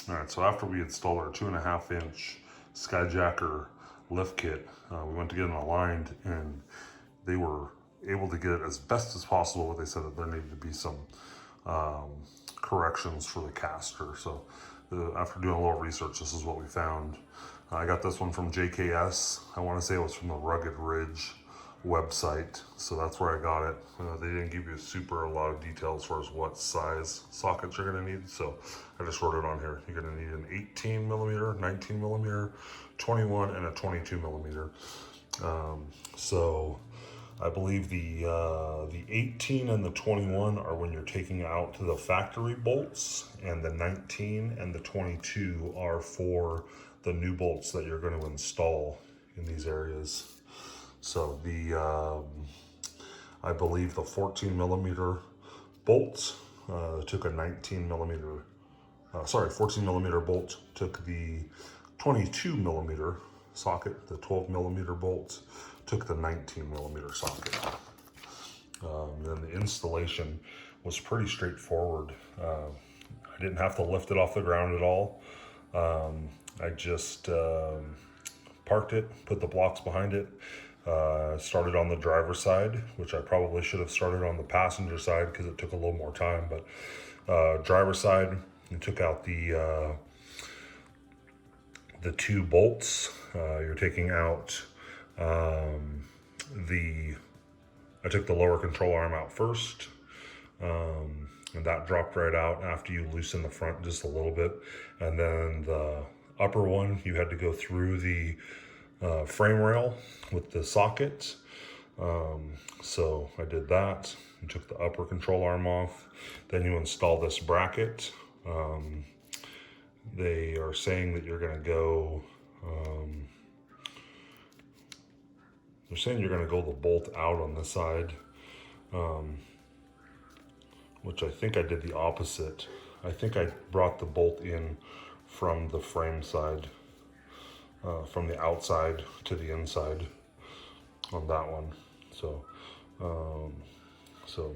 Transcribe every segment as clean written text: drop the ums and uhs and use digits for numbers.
All right, so after we installed our 2.5-inch Skyjacker lift kit, we went to get it aligned, and they were able to get it as best as possible, but they said that there needed to be some corrections for the caster. So after doing a little research, this is what we found. I got this one from JKS. I want to say it was from the Rugged Ridge website, so that's where I got it. They didn't give you a lot of detail as far as what size sockets you're going to need, so I just wrote it on here. You're going to need an 18 millimeter, 19 millimeter, 21, and a 22 millimeter. So I believe the 18 and the 21 are when you're taking out the factory bolts, and the 19 and the 22 are for the new bolts that you're going to install in these areas. So I believe the 14 millimeter bolts took a 14 millimeter bolt took the 22 millimeter socket. The 12 millimeter bolts took the 19 millimeter socket. Then the installation was pretty straightforward. I didn't have to lift it off the ground at all. I just parked it, put the blocks behind it, started on the driver's side, which I probably should have started on the passenger side because it took a little more time, but driver's side, and took out the 2 bolts. You're taking out I took the lower control arm out first, and that dropped right out after you loosen the front just a little bit. And then the upper one, you had to go through the frame rail with the socket. So I did that and took the upper control arm off. Then you install this bracket. They are saying that you're going to go they're saying you're going to go the bolt out on this side, which I think I did the opposite. I think I brought the bolt in from the frame side, from the outside to the inside on that one. So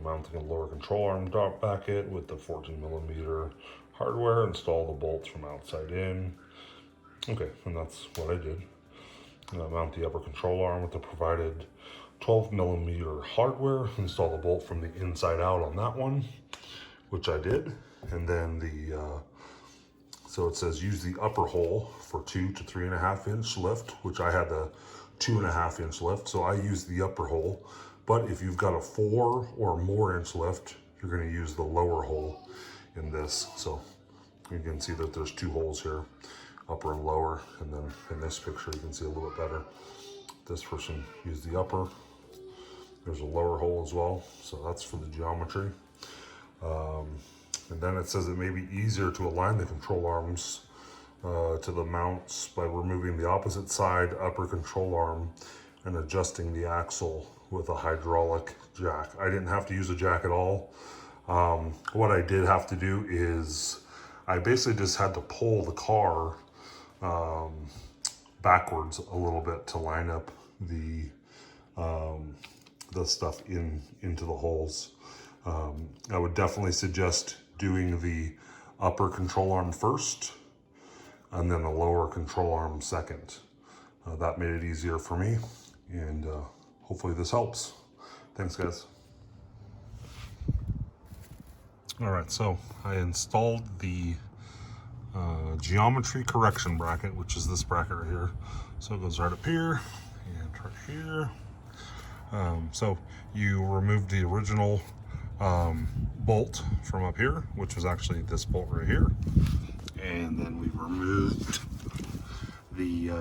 mounting a lower control arm drop bracket with the 14 millimeter hardware, install the bolts from outside in. Okay, and that's what I did. Mount the upper control arm with the provided 12 millimeter hardware, install the bolt from the inside out on that one, which I did. And then so it says use the upper hole for 2 to 3.5 inch lift, which I had the 2.5 inch lift, so I used the upper hole. But if you've got a 4 or more inch lift, you're going to use the lower hole in this. So you can see that there's 2 holes here, upper and lower, and then in this picture you can see a little bit better. This person used the upper. There's a lower hole as well, so that's for the geometry. And then it says it may be easier to align the control arms to the mounts by removing the opposite side upper control arm and adjusting the axle with a hydraulic jack. I didn't have to use a jack at all. What I did have to do is I basically just had to pull the car backwards a little bit to line up the stuff into the holes. I would definitely suggest doing the upper control arm first and then the lower control arm second. That made it easier for me, and hopefully this helps. Thanks, guys. All right, so I installed the geometry correction bracket, which is this bracket right here. So it goes right up here and right here. So you remove the original bolt from up here, which was actually this bolt right here, and then we removed the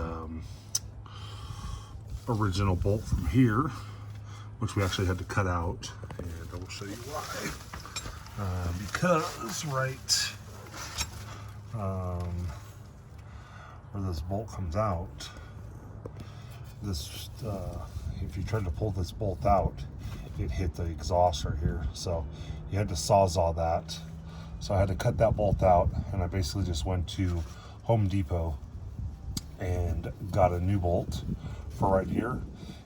original bolt from here, which we actually had to cut out, and I will show you why. Because right where this bolt comes out, this if you tried to pull this bolt out, it hit the exhaust right here, so you had to sawzall that. So I had to cut that bolt out, and I basically just went to Home Depot and got a new bolt for right here.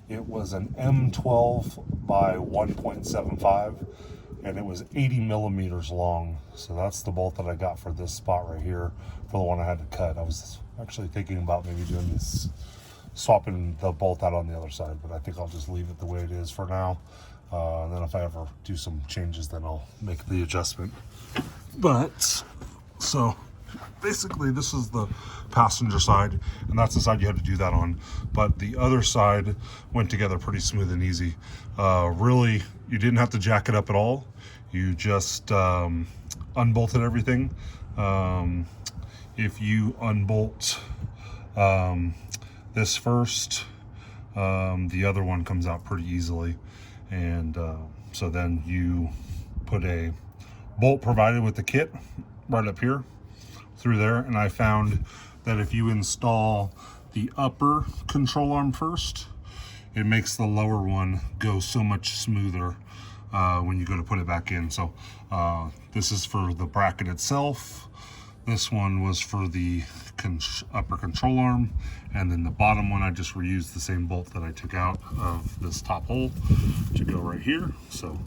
It was an M12 by 1.75. and it was 80 millimeters long. So that's the bolt that I got for this spot right here, for the one I had to cut. I was actually thinking about maybe doing this, swapping the bolt out on the other side, but I think I'll just leave it the way it is for now. And then if I ever do some changes, then I'll make the adjustment. But, so basically this is the passenger side, and that's the side you had to do that on. But the other side went together pretty smooth and easy. Really, you didn't have to jack it up at all. You just unbolted everything. If you unbolt this first, the other one comes out pretty easily. And so then you put a bolt provided with the kit right up here through there. And I found that if you install the upper control arm first, it makes the lower one go so much smoother when you go to put it back in. So this is for the bracket itself. This one was for the upper control arm, and then the bottom one I just reused the same bolt that I took out of this top hole to go right here. So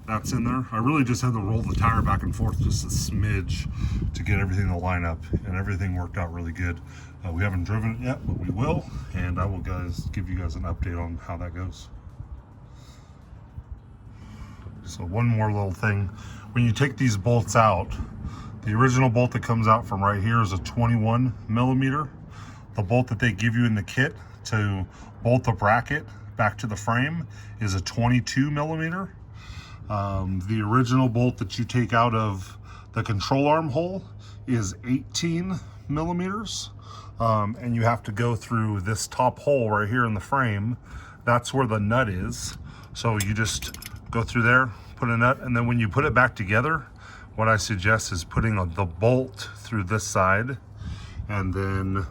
that's in there. I really just had to roll the tire back and forth just a smidge to get everything to line up, and everything worked out really good. We haven't driven it yet, but we will, and I will give you guys an update on how that goes. So one more little thing, when you take these bolts out, the original bolt that comes out from right here is a 21 millimeter. The bolt that they give you in the kit to bolt the bracket back to the frame is a 22 millimeter. The original bolt that you take out of the control arm hole is 18 millimeters. And you have to go through this top hole right here in the frame. That's where the nut is. So you just go through there, put a nut, and then when you put it back together, what I suggest is putting the bolt through this side, and then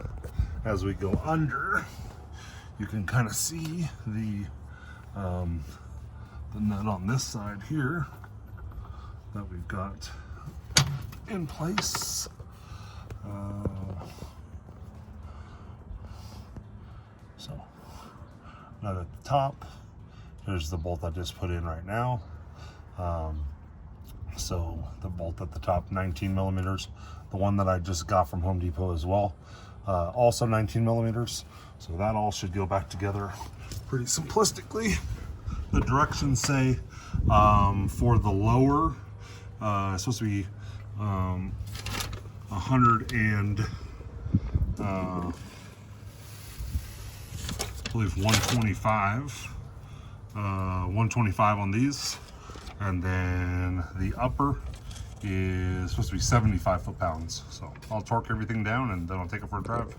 as we go under, you can kind of see the nut on this side here that we've got in place. So nut at the top. Here's the bolt I just put in right now. So the bolt at the top, 19 millimeters. The one that I just got from Home Depot as well, also 19 millimeters. So that all should go back together pretty simplistically. The directions say for the lower, it's supposed to be 100 and I believe 125. 125 on these. And then the upper is supposed to be 75 foot-pounds. So I'll torque everything down and then I'll take it for a drive.